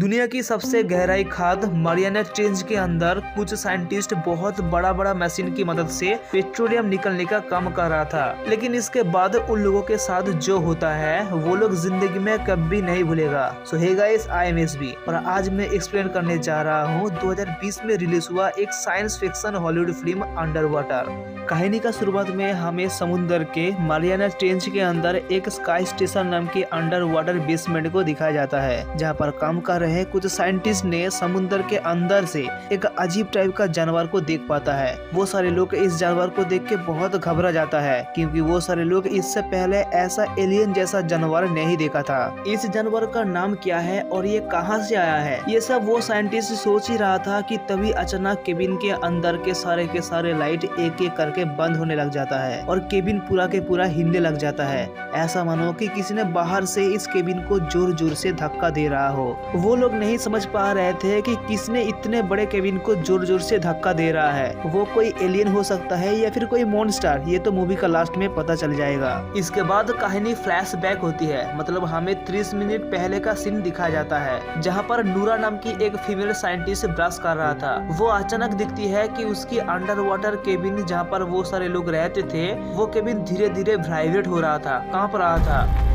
दुनिया की सबसे गहराई खाद मारियाना ट्रेंच के अंदर कुछ साइंटिस्ट बहुत बड़ा बड़ा मशीन की मदद से पेट्रोलियम निकलने का काम कर रहा था, लेकिन इसके बाद उन लोगों के साथ जो होता है वो लोग जिंदगी में कभी नहीं भूलेगा। So hey guys, I am S B और आज मैं एक्सप्लेन करने जा रहा हूँ 2020 में रिलीज हुआ एक science fiction Hollywood film under water. कहानी का शुरुआत में हमें समुद्र के मारियाना ट्रेंच के अंदर एक स्काई स्टेशन नाम के अंडर वाटर बेसमेंट को दिखाया जाता है, जहाँ पर काम कर रहे कुछ साइंटिस्ट ने समुद्र के अंदर से एक अजीब टाइप का जानवर को देख पाता है। वो सारे लोग इस जानवर को देख के बहुत घबरा जाता है, क्योंकि वो सारे लोग इससे पहले ऐसा एलियन जैसा जानवर नहीं देखा था। इस जानवर का नाम क्या है और ये कहाँ से आया है, ये सब वो साइंटिस्ट सोच ही रहा था कि तभी अचानक केबिन के अंदर के सारे लाइट एक एक करके बंद होने लग जाता है और केबिन पूरा के पूरा हिलने लग जाता है। ऐसा मानो कि किसी ने बाहर से इस केबिन को जोर जोर से धक्का दे रहा हो। वो लोग नहीं समझ पा रहे थे कि किसने इतने बड़े केबिन को जोर जोर से धक्का दे रहा है। वो कोई एलियन हो सकता है या फिर कोई मॉन्स्टर, ये तो मूवी का लास्ट में पता चल जाएगा। इसके बाद कहानी फ्लैशबैक होती है, मतलब हमें 30 मिनट पहले का सीन दिखाया जाता है, जहाँ पर नूरा नाम की एक फीमेल साइंटिस्ट ब्रश कर रहा था। वो अचानक दिखती है कि उसकी अंडर वाटर केबिन जहाँ पर वो सारे लोग रहते थे, वो केबिन धीरे धीरे वाइब्रेट हो रहा था, कांप रहा था।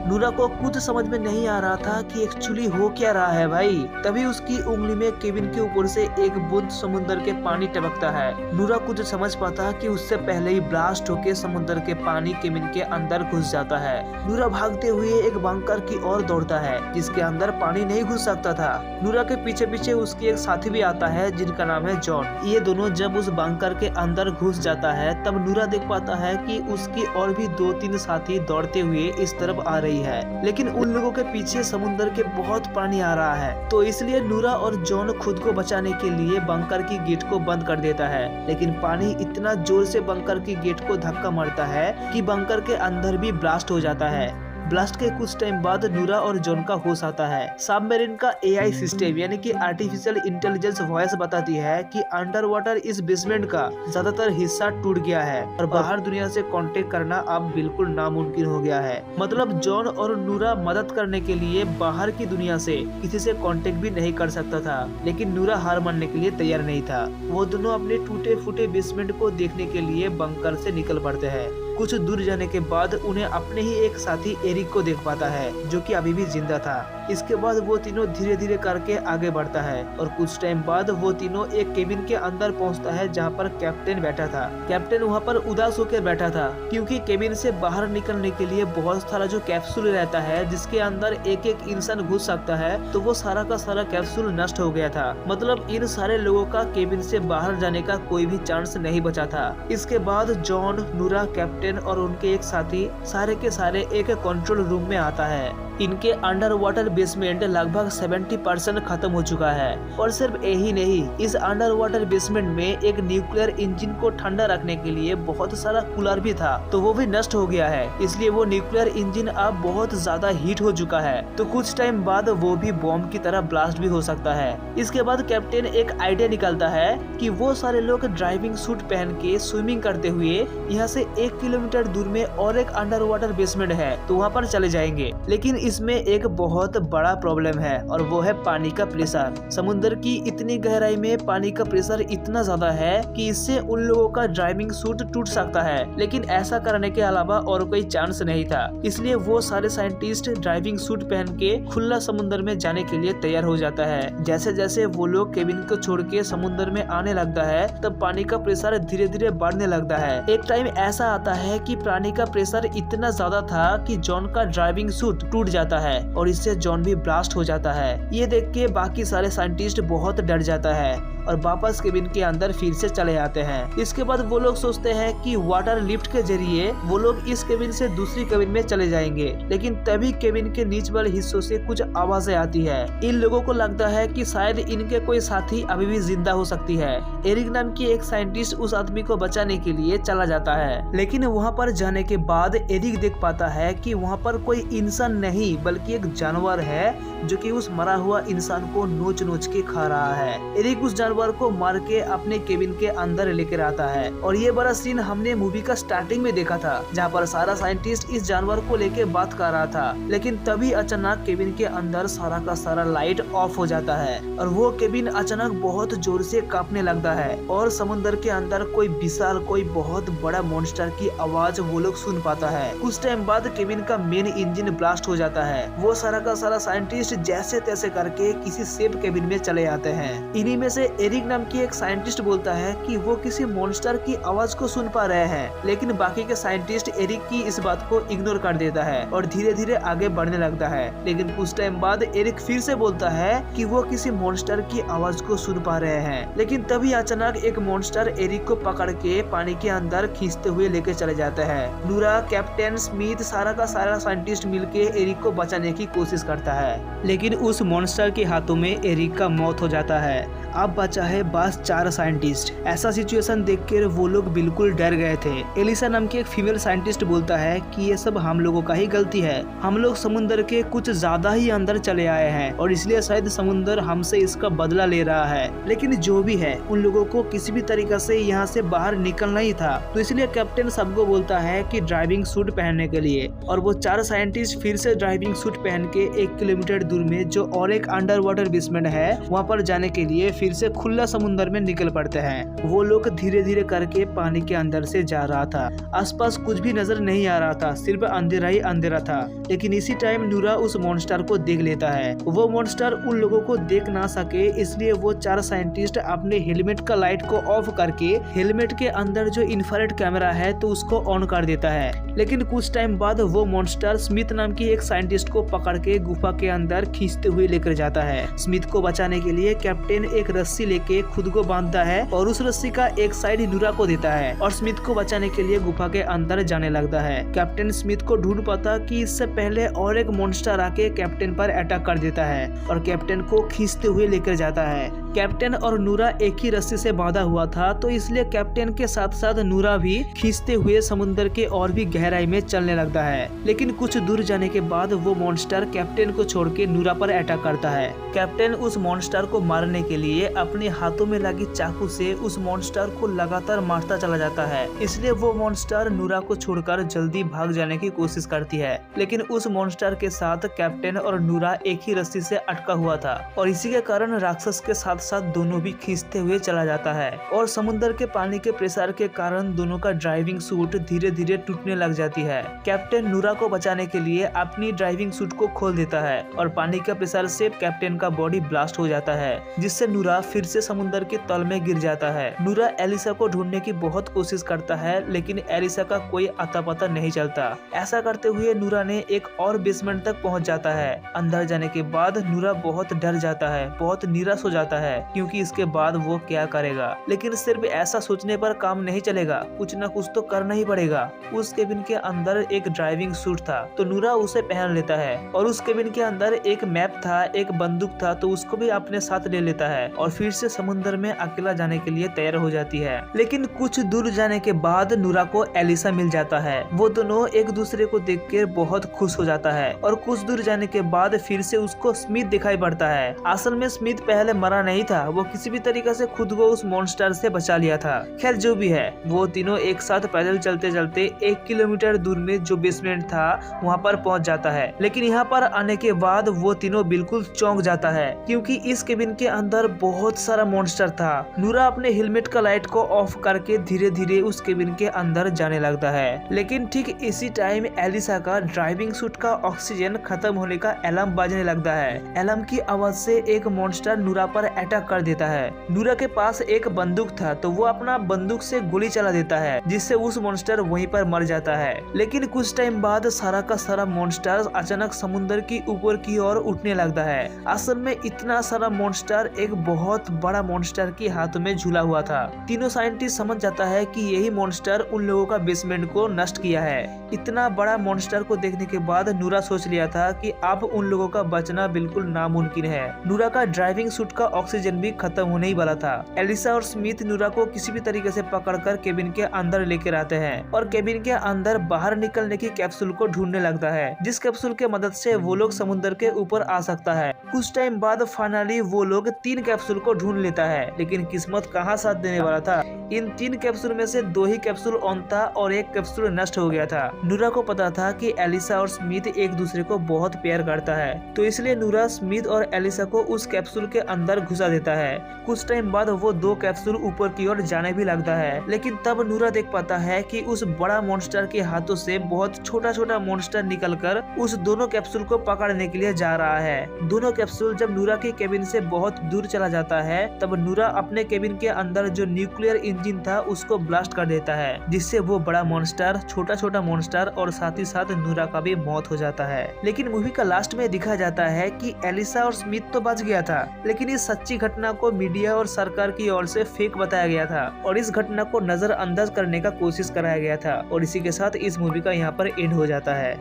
नूरा को कुछ समझ में नहीं आ रहा था कि एक्चुअली हो क्या रहा है भाई। तभी उसकी उंगली में केबिन के ऊपर से एक बूंद समुद्र के पानी टपकता है। नूरा कुछ समझ पाता कि उससे पहले ही ब्लास्ट होके समुद्र के पानी केबिन के अंदर घुस जाता है। नूरा भागते हुए एक बंकर की ओर दौड़ता है, जिसके अंदर पानी नहीं घुस सकता था। नूरा के पीछे पीछे उसकी एक साथी भी आता है, जिनका नाम है जॉन। ये दोनों जब उस बंकर के अंदर घुस जाता है, तब नूरा देख पाता है कि उसकी और भी 2-3 साथी दौड़ते हुए इस तरफ आ रही है, लेकिन उन लोगों के पीछे समुद्र के बहुत पानी आ रहा है। तो इसलिए नूरा और जॉन खुद को बचाने के लिए बंकर की गेट को बंद कर देता है, लेकिन पानी इतना जोर से बंकर की गेट को धक्का मारता है कि बंकर के अंदर भी ब्लास्ट हो जाता है। ब्लास्ट के कुछ टाइम बाद नूरा और जॉन का होश आता है। सबमरीन का एआई सिस्टम यानी कि आर्टिफिशियल इंटेलिजेंस वॉइस बताती है कि अंडर वाटर इस बेसमेंट का ज्यादातर हिस्सा टूट गया है और बाहर दुनिया से कांटेक्ट करना अब बिल्कुल नामुमकिन हो गया है। मतलब जॉन और नूरा मदद करने के लिए बाहर की दुनिया से किसी से कांटेक्ट भी नहीं कर सकता था, लेकिन नूरा हार मानने के लिए तैयार नहीं था। वो दोनों अपने टूटे फूटे बेसमेंट को देखने के लिए बंकर से निकल पड़ते हैं। कुछ दूर जाने के बाद उन्हें अपने ही एक साथी एरिक को देख पाता है, जो कि अभी भी जिंदा था। इसके बाद वो तीनों धीरे धीरे करके आगे बढ़ता है और कुछ टाइम बाद वो तीनों एक केबिन के अंदर पहुंचता है, जहां पर कैप्टन बैठा था। कैप्टन वहां पर उदास होकर बैठा था, क्योंकि केबिन से बाहर निकलने के लिए बहुत सारा जो कैप्सूल रहता है, जिसके अंदर एक एक इंसान घुस सकता है, तो वो सारा का सारा कैप्सूल नष्ट हो गया था। मतलब इन सारे लोगों का केबिन से बाहर जाने का कोई भी चांस नहीं बचा था। इसके बाद जॉन, नूरा, कैप्टन और उनके एक साथी सारे के सारे एक कंट्रोल रूम में आता है। इनके अंडर वाटर बेसमेंट लगभग 70% खत्म हो चुका है। और सिर्फ यही नहीं, इस अंडर वाटर बेसमेंट में एक न्यूक्लियर इंजन को ठंडा रखने के लिए बहुत सारा कूलर भी था, तो वो भी नष्ट हो गया है। इसलिए वो न्यूक्लियर इंजन अब बहुत ज्यादा हीट हो चुका है, तो कुछ टाइम बाद वो भी बॉम्ब की तरह ब्लास्ट भी हो सकता है। इसके बाद कैप्टन एक आइडिया निकालता है कि वो सारे लोग ड्राइविंग सूट पहन के स्विमिंग करते हुए यहाँ से 1 किलोमीटर दूर में और एक अंडर वाटर बेसमेंट है, तो वहाँ पर चले जाएंगे। लेकिन इसमें एक बहुत बड़ा प्रॉब्लम है, और वो है पानी का प्रेशर। समुद्र की इतनी गहराई में पानी का प्रेशर इतना ज्यादा है कि इससे उन लोगों का ड्राइविंग सूट टूट सकता है, लेकिन ऐसा करने के अलावा और कोई चांस नहीं था। इसलिए वो सारे साइंटिस्ट ड्राइविंग सूट पहन के खुला समुद्र में जाने के लिए तैयार हो जाता है। जैसे जैसे वो लोग केबिन को छोड़ के समुद्र में आने लगता है, तब पानी का प्रेशर धीरे धीरे बढ़ने लगता है। एक टाइम ऐसा आता है कि पानी का प्रेशर इतना ज्यादा था कि जॉन का ड्राइविंग सूट टूट जाता है और इससे जॉन भी ब्लास्ट हो जाता है। ये देख के बाकी सारे साइंटिस्ट बहुत डर जाता है और वापस केबिन के अंदर फिर से चले आते हैं। इसके बाद वो लोग सोचते हैं कि वाटर लिफ्ट के जरिए वो लोग इस केबिन से दूसरी केबिन में चले जाएंगे, लेकिन तभी केबिन के नीचे वाले हिस्सों से कुछ आवाजें आती है। इन लोगों को लगता है कि शायद इनके कोई साथी अभी भी जिंदा हो सकती है। एरिक नाम की एक साइंटिस्ट उस आदमी को बचाने के लिए चला जाता है, लेकिन वहाँ पर जाने के बाद एरिक देख पाता है कि वहाँ पर कोई इंसान नहीं नहीं बल्कि एक जानवर है जो कि उस मरा हुआ इंसान को नोच नोच के खा रहा है। एरिक उस जानवर को मार के अपने केबिन के अंदर लेकर आता है और ये बड़ा सीन हमने मूवी का स्टार्टिंग में देखा था, जहाँ पर सारा साइंटिस्ट इस जानवर को लेके बात कर रहा था। लेकिन तभी अचानक केबिन के अंदर सारा का सारा लाइट ऑफ हो जाता है और वो केबिन अचानक बहुत जोर से कांपने लगता है और समुद्र के अंदर कोई विशाल कोई बहुत बड़ा मॉन्स्टर की आवाज वो लोग सुन पाता है। कुछ टाइम बाद केबिन का मेन इंजन ब्लास्ट हो जाता है। वो सारा का सारा साइंटिस्ट जैसे तैसे करके किसी सेफ केबिन में चले आते हैं। इन्हीं में से एरिक नाम की एक साइंटिस्ट बोलता है कि वो किसी मॉन्स्टर की आवाज को सुन पा रहे हैं, लेकिन बाकी के साइंटिस्ट एरिक की इस बात को इग्नोर कर देता है और धीरे धीरे आगे बढ़ने लगता है। लेकिन कुछ टाइम बाद एरिक फिर से बोलता है कि वो किसी मॉन्स्टर की आवाज को सुन पा रहे हैं। लेकिन तभी अचानक एक मॉन्स्टर एरिक को पकड़ के पानी के अंदर खींचते हुए लेके चले जाते हैं। नूरा, कैप्टन स्मिथ, सारा का सारा साइंटिस्ट मिलके एरिक को बचाने की कोशिश करता है, लेकिन उस मॉन्स्टर के हाथों में एरिक का मौत हो जाता है। अब बचा है बस 4 साइंटिस्ट। ऐसा सिचुएशन देखकर वो लोग बिल्कुल डर गए थे। एलिसा नाम की एक फीमेल साइंटिस्ट बोलता है कि ये सब हम लोगों का ही गलती है। हम लोग समुद्र के कुछ ज्यादा ही अंदर चले आए हैं और इसलिए शायद समुद्र हमसे इसका बदला ले रहा है। लेकिन जो भी है, उन लोगों को किसी भी तरीके से यहाँ से बाहर निकलना ही था, तो इसलिए कैप्टन सबको बोलता है कि ड्राइविंग सूट पहनने के लिए। और वो 4 साइंटिस्ट फिर से ड्राइविंग सूट पहन के 1 किलोमीटर दूर में जो और एक अंडर वाटर बेसमेंट है वहाँ पर जाने के लिए फिर से खुला समुद्र में निकल पड़ते हैं। वो लोग धीरे धीरे करके पानी के अंदर से जा रहा था। आसपास कुछ भी नजर नहीं आ रहा था, सिर्फ अंधेरा ही अंधेरा था। लेकिन इसी टाइम नूरा उस मॉन्स्टर को देख लेता है। वो मॉन्स्टर उन लोगों को देख ना सके इसलिए वो 4 साइंटिस्ट अपने हेलमेट का लाइट को ऑफ करके हेलमेट के अंदर जो इंफ्रारेड कैमरा है तो उसको ऑन कर देता है। लेकिन कुछ टाइम बाद वो मॉन्स्टर स्मिथ नाम की एक साइंटिस्ट को पकड़ के गुफा के अंदर खींचते हुए लेकर जाता है। स्मिथ को बचाने के लिए कैप्टन एक रस्सी लेके खुद को बांधता है और उस रस्सी का एक साइड नूरा को देता है और स्मिथ को बचाने के लिए गुफा के अंदर जाने लगता है। कैप्टन स्मिथ को ढूंढ पाता कि इससे पहले और एक मॉन्स्टर आके कैप्टन पर अटैक कर देता है और कैप्टन को खींचते हुए लेकर जाता है। कैप्टन और नूरा एक ही रस्सी से बांधा हुआ था, तो इसलिए कैप्टन के साथ साथ नूरा भी खींचते हुए समुद्र के और भी गहराई में चलने लगता है। लेकिन कुछ दूर जाने के बाद वो मॉन्स्टर कैप्टन को छोड़ के नूरा पर अटैक करता है। कैप्टन उस मॉन्स्टर को मारने के लिए अपने हाथों में लगी चाकू से उस मॉन्स्टर को लगातार मारता चला जाता है। इसलिए वो मॉन्स्टर नूरा को छोड़कर जल्दी भाग जाने की कोशिश करती है। लेकिन उस मॉन्स्टर के साथ कैप्टन और नूरा एक ही रस्सी से अटका हुआ था और इसी के कारण राक्षस के साथ साथ दोनों भी खींचते हुए चला जाता है और समुद्र के पानी के प्रेशर के कारण दोनों का ड्राइविंग सूट धीरे धीरे टूटने लग जाती है। कैप्टन नूरा को बचाने के लिए अपनी ड्राइविंग सूट को खोल देता है और पानी के प्रेशर से कैप्टन का बॉडी ब्लास्ट हो जाता है, जिससे नूरा फिर से समुद्र के तल में गिर जाता है। नूरा एलिसा को ढूंढने की बहुत कोशिश करता है, लेकिन एलिसा का कोई अता पता नहीं चलता। ऐसा करते हुए नूरा ने एक और बेसमेंट तक पहुंच जाता है। अंदर जाने के बाद नूरा बहुत डर जाता है, बहुत निराश हो जाता है, क्योंकि इसके बाद वो क्या करेगा। लेकिन सिर्फ ऐसा सोचने पर काम नहीं चलेगा, कुछ न कुछ तो करना ही पड़ेगा। उस केबिन के अंदर एक ड्राइविंग सूट था, तो नूरा उसे पहन लेता है और उस केबिन के अंदर एक मैप था, एक बंदूक था, तो उसको भी अपने साथ ले लेता है और फिर से समुद्र में अकेला जाने के लिए तैयार हो जाती है। लेकिन कुछ दूर जाने के बाद नूरा को एलिसा मिल जाता है। वो दोनों एक दूसरे को देखकर बहुत खुश हो जाता है और कुछ दूर जाने के बाद फिर से उसको स्मिथ दिखाई पड़ता है। असल में स्मिथ पहले मरा नहीं था, वो किसी भी तरीके से खुद को उस मॉन्स्टर से बचा लिया था। खैर जो भी है, वो तीनों एक साथ पैदल चलते चलते 1 किलोमीटर दूर में जो बेसमेंट था वहाँ पर पहुँच जाता है। लेकिन यहाँ पर आने के बाद वो तीनों बिल्कुल चौंक जाता है, क्योंकि इस केबिन के अंदर बहुत सारा मॉन्स्टर था। नूरा अपने हेलमेट का लाइट को ऑफ करके धीरे धीरे उस केबिन के अंदर जाने लगता है। लेकिन ठीक इसी टाइम एलिसा का ड्राइविंग सूट का ऑक्सीजन खत्म होने का अलार्म बजने लगता है। अलार्म की आवाज से एक मॉन्स्टर नूरा पर अटैक कर देता है। नूरा के पास एक बंदूक था, तो वो अपना बंदूक से गोली चला देता है, जिससे उस मॉन्स्टर वहीं पर मर जाता है। लेकिन कुछ टाइम बाद सारा का सारा मॉन्स्टर अचानक समुद्र की ऊपर की ओर उठने लगता है। असल में इतना सारा मॉन्स्टर एक बहुत बड़ा मॉन्स्टर के हाथों में झूला हुआ था। तीनों साइंटिस्ट समझ जाता है कि यही मॉन्स्टर उन लोगों का बेसमेंट को नष्ट किया है। इतना बड़ा मॉन्स्टर को देखने के बाद नूरा सोच लिया था कि अब उन लोगों का बचना बिल्कुल नामुमकिन है। नूरा का ड्राइविंग सूट का ऑक्सीजन भी खत्म होने ही वाला था। एलिसा और स्मिथ नूरा को किसी भी तरीके से पकड़कर केबिन के अंदर लेकर आते हैं और केबिन के अंदर बाहर निकलने की कैप्सूल को ढूंढने लगता है, जिस कैप्सूल के मदद से वो लोग समुद्र के ऊपर आ सकता है। कुछ टाइम बाद फाइनली वो लोग 3 कैप्सूल को ढूंढ लेता है, लेकिन किस्मत कहाँ साथ देने वाला था। इन 3 कैप्सूल में से 2 ही कैप्सूल ऑन था और 1 कैप्सूल नष्ट हो गया था। नूरा को पता था कि एलिसा और स्मिथ एक दूसरे को बहुत प्यार करता है, तो इसलिए नूरा स्मिथ और एलिसा को उस कैप्सूल के अंदर घुसा देता है। कुछ टाइम बाद वो 2 कैप्सूल ऊपर की ओर जाने भी लगता है, लेकिन तब नूरा देख पाता है कि उस बड़ा मॉन्स्टर के हाथों से बहुत छोटा छोटा मॉन्स्टर निकलकर उस दोनों कैप्सूल को पकड़ने के लिए जा रहा है। दोनों कैप्सूल जब नूरा के केबिन से बहुत दूर चला जाता है, तब नूरा अपने केबिन के अंदर जो न्यूक्लियर इंजन था उसको ब्लास्ट कर देता है, जिससे वो बड़ा मॉन्स्टर, छोटा छोटा मॉन्स्टर और साथ ही साथ नूरा का भी मौत हो जाता है। लेकिन मूवी का लास्ट में दिखा जाता है कि एलिसा और स्मिथ तो बच गया था, लेकिन इस सच्ची घटना को मीडिया और सरकार की ओर से फेक बताया गया था और इस घटना को नजरअंदाज करने का कोशिश कराया गया था। और इसी के साथ इस मूवी का यहाँ पर एंड हो जाता है।